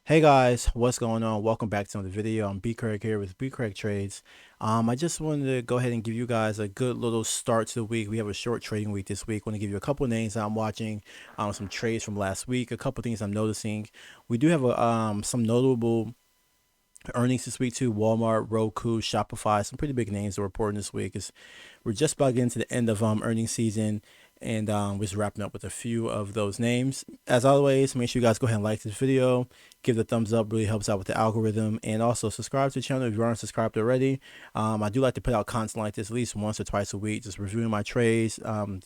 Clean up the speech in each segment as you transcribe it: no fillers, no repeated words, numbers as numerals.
Hey guys, what's going on? Welcome back to another video. I'm BCraig here with BCraigTrades. I just wanted to go ahead and give you guys a good little start to the week. We have a short trading week this week. I want to give you a couple of names that I'm watching, some trades from last week, a couple of things I'm noticing. We do have some notable earnings this week too. Walmart, Roku, Shopify, some pretty big names are reporting this week. We're just about getting to the end of earnings season, and we're just wrapping up with a few of those names. As always, make sure you guys go ahead and like this video, give the thumbs up, really helps out with the algorithm, and also subscribe to the channel if you aren't subscribed already. I do like to put out content like this at least once or twice a week, just reviewing my trades,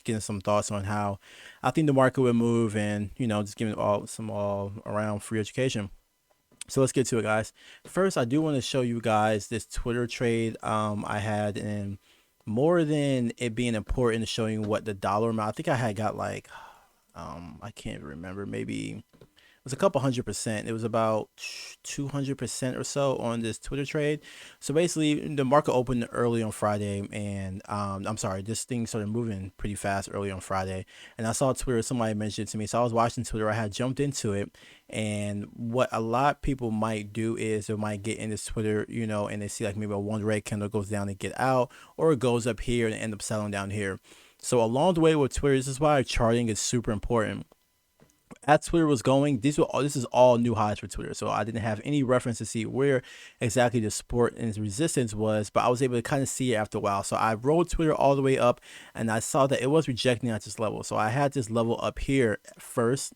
getting some thoughts on how I think the market would move, and just giving all around free education. So let's get to it, guys. First, I do want to show you guys this Twitter trade I had, and more than it being important to showing what the dollar amount, I think I had got like I can't remember, maybe it was a couple 100%. It was about 200% or so on this Twitter trade. So basically, the market opened early on Friday, and I'm sorry, this thing started moving pretty fast early on Friday. And I saw Twitter, somebody mentioned it to me. So I was watching Twitter, I had jumped into it. And what a lot of people might do is they might get into Twitter, and they see like maybe a one red candle goes down and get out, or it goes up here and end up settling down here. So along the way with Twitter, this is why charting is super important. As Twitter was going, this is all new highs for Twitter. So I didn't have any reference to see where exactly the support and resistance was, but I was able to kind of see it after a while. So I rolled Twitter all the way up, and I saw that it was rejecting at this level. So I had this level up here first,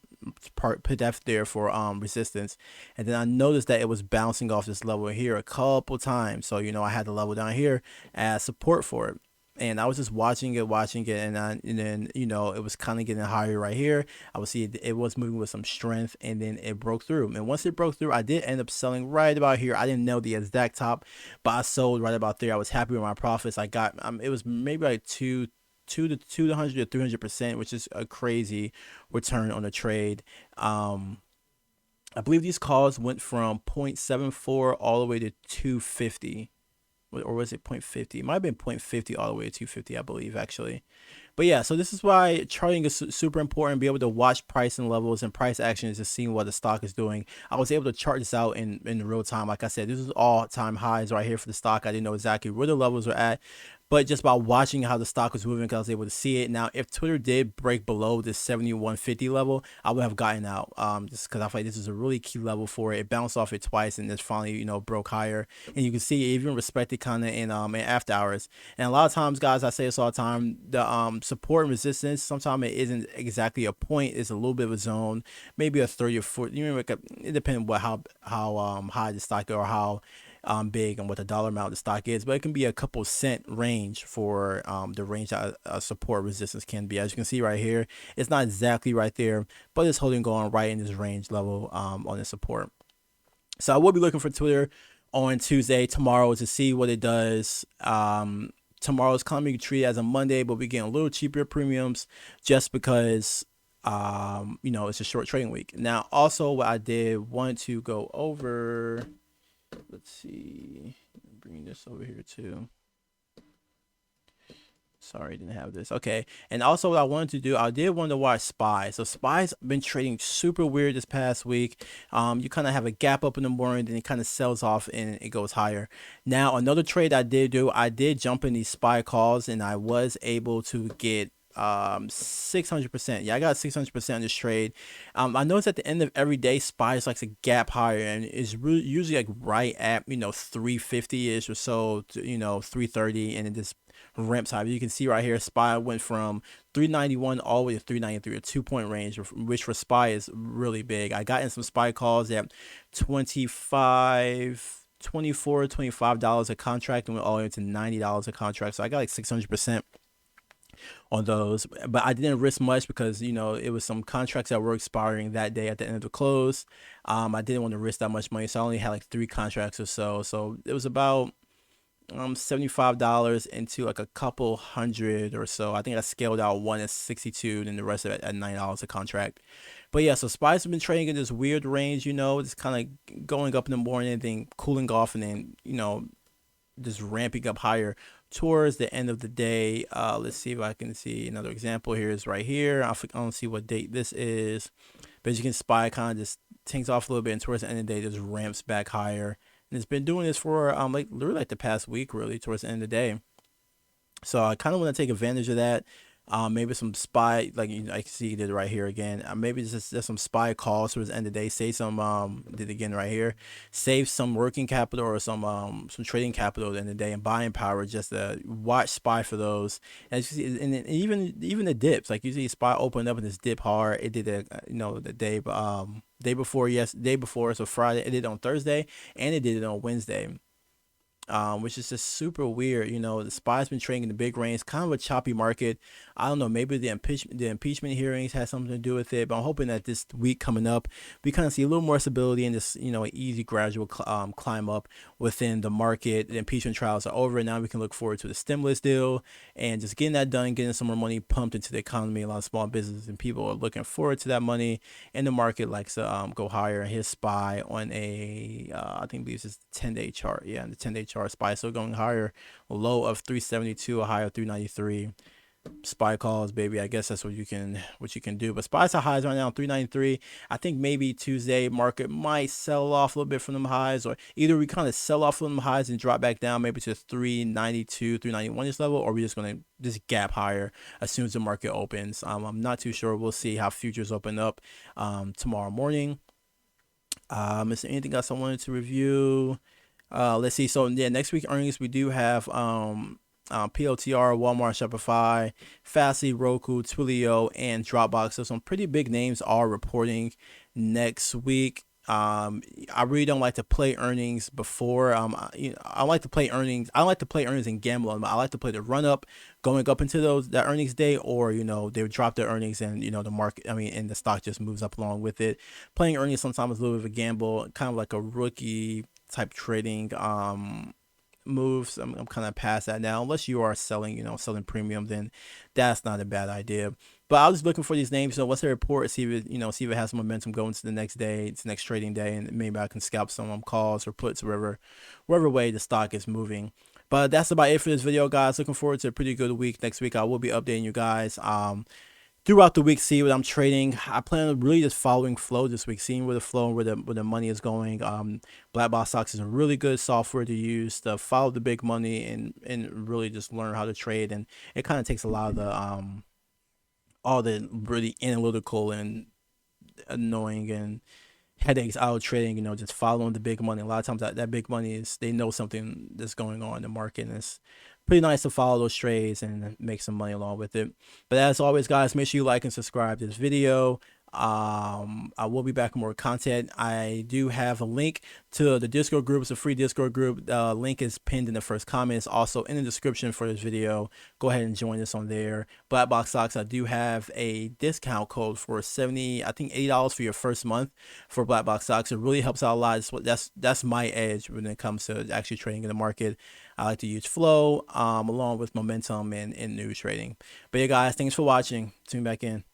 put that there for resistance, and then I noticed that it was bouncing off this level here a couple times. So I had the level down here as support for it, and I was just watching it, and then it was kind of getting higher right here. I would see it was moving with some strength, and then it broke through. And once it broke through, I did end up selling right about here. I didn't know the exact top, but I sold right about there. I was happy with my profits. I got it was maybe like two to 200 to 300%, which is a crazy return on a trade. I believe these calls went from 0.74 all the way to 250, or was it 0.50? It might have been 0.50 all the way to 250, I believe, actually. But yeah, so this is why charting is super important. Be able to watch price and levels and price actions to see what the stock is doing. I was able to chart this out in real time. Like I said, this is all time highs right here for the stock. I didn't know exactly where the levels were at, but just by watching how the stock was moving, because I was able to see it. Now, if Twitter did break below this 71.50 level, I would have gotten out, just because I feel like this is a really key level for it. It bounced off it twice, and it's finally broke higher. And you can see it even respected kind of in after hours. And a lot of times, guys, I say this all the time, the support and resistance, sometimes it isn't exactly a point. It's a little bit of a zone, maybe a 30 or 40. It depends on how high the stock or how big and what the dollar amount of the stock is, but it can be a couple cent range for the range that support resistance can be. As you can see right here, it's not exactly right there, but it's holding on right in this range level on the support. So I will be looking for Twitter on Tuesday, tomorrow, to see what it does. Tomorrow's kind of being treated as a Monday, but we're getting a little cheaper premiums just because it's a short trading week. Now, also what I did want to go over, let's see, bring this over here too. Sorry, didn't have this. Okay, and also what I wanted to do, I did want to watch SPY. So SPY's been trading super weird this past week. You kind of have a gap up in the morning, then it kind of sells off and it goes higher. Now, another trade I did do, I did jump in these SPY calls, and I was able to get 600%. Yeah, I got 600% on this trade. I noticed at the end of every day, SPY is like a gap higher, and is really usually like right at 350 ish or so to 330, and it just ramps high. You can see right here, SPY went from 391 all the way to 393, a 2 point range, which for SPY is really big. I got in some SPY calls at 24 $25 a contract, and went all the way to $90 a contract. So I got like 600% on those, but I didn't risk much because it was some contracts that were expiring that day at the end of the close. I didn't want to risk that much money, so I only had like 3 contracts or so. So it was about $75 into like a couple hundred or so. I think I scaled out one at 62, and the rest of it at $9 a contract. But yeah, so SPY's have been trading in this weird range, just kind of going up in the morning, then cooling off, and then just ramping up higher towards the end of the day. Let's see if I can see another example. Here is right here. I don't see what date this is, but as you can SPY kind of just tanks off a little bit, and towards the end of the day, just ramps back higher. And it's been doing this for like literally like the past week, really, towards the end of the day. So I kind of want to take advantage of that. Maybe some spy, like I see you did right here again. Maybe just some spy calls towards the end of the day. Save some, did again right here. Save some working capital or some trading capital at the end of the day and buying power just to watch spy for those. As you see, and even the dips, like you see spy opened up and this dip hard. It did the day, day before, day before, so Friday. It did on Thursday and it did it on Wednesday, which is just super weird. The SPY's been trading in the big range, kind of a choppy market. I don't know, maybe the impeachment hearings had something to do with it, but I'm hoping that this week coming up, we kind of see a little more stability and this, an easy gradual climb up within the market. The impeachment trials are over, and now we can look forward to the stimulus deal and just getting that done, getting some more money pumped into the economy. A lot of small businesses and people are looking forward to that money, and the market likes to go higher. His SPY on a I think this is 10-day chart. Yeah, the 10-day chart, SPY still going higher. A low of 372, a high of 393. SPY calls, baby. I guess that's what you can do. But SPY's highs right now 393. I think maybe Tuesday market might sell off a little bit from them highs, or either we kind of sell off from them highs and drop back down maybe to 392, 391 this level, or we're just gonna just gap higher as soon as the market opens. I'm not too sure. We'll see how futures open up tomorrow morning. Is there anything else I wanted to review? Let's see. So yeah, next week earnings we do have PLTR, Walmart, Shopify, Fastly, Roku, Twilio, and Dropbox. So some pretty big names are reporting next week. I really don't like to play earnings before. I like to play earnings. I like to play earnings and gamble on them. I like to play the run up, going up into that earnings day, or they drop their earnings and the market. And the stock just moves up along with it. Playing earnings sometimes is a little bit of a gamble, kind of like a rookie type trading moves. I'm kind of past that now. Unless you are selling premium, then that's not a bad idea. But I was looking for these names. So what's the report? See if see if it has some momentum going to the next day, it's next trading day, and maybe I can scalp some calls or puts wherever way the stock is moving. But that's about it for this video, guys. Looking forward to a pretty good week. Next week I will be updating you guys throughout the week, see what I'm trading. I plan on really just following flow this week, seeing where the flow and where the money is going. BlackBox stocks is a really good software to use to follow the big money and really just learn how to trade. And it kind of takes a lot of the all the really analytical and annoying and headaches out of trading, just following the big money. A lot of times that big money is, they know something that's going on in the market, and it's pretty nice to follow those trades and make some money along with it. But as always, guys, make sure you like and subscribe to this video. I will be back with more content. I do have a link to the Discord group. It's a free Discord group. Link is pinned in the first comments, also in the description for this video. Go ahead and join us on there. BlackBox stocks, I do have a discount code for I think $80 for your first month for BlackBox stocks. It really helps out a lot. That's my edge when it comes to actually trading in the market. I like to use flow along with momentum and news trading. But yeah, guys, thanks for watching. Tune back in.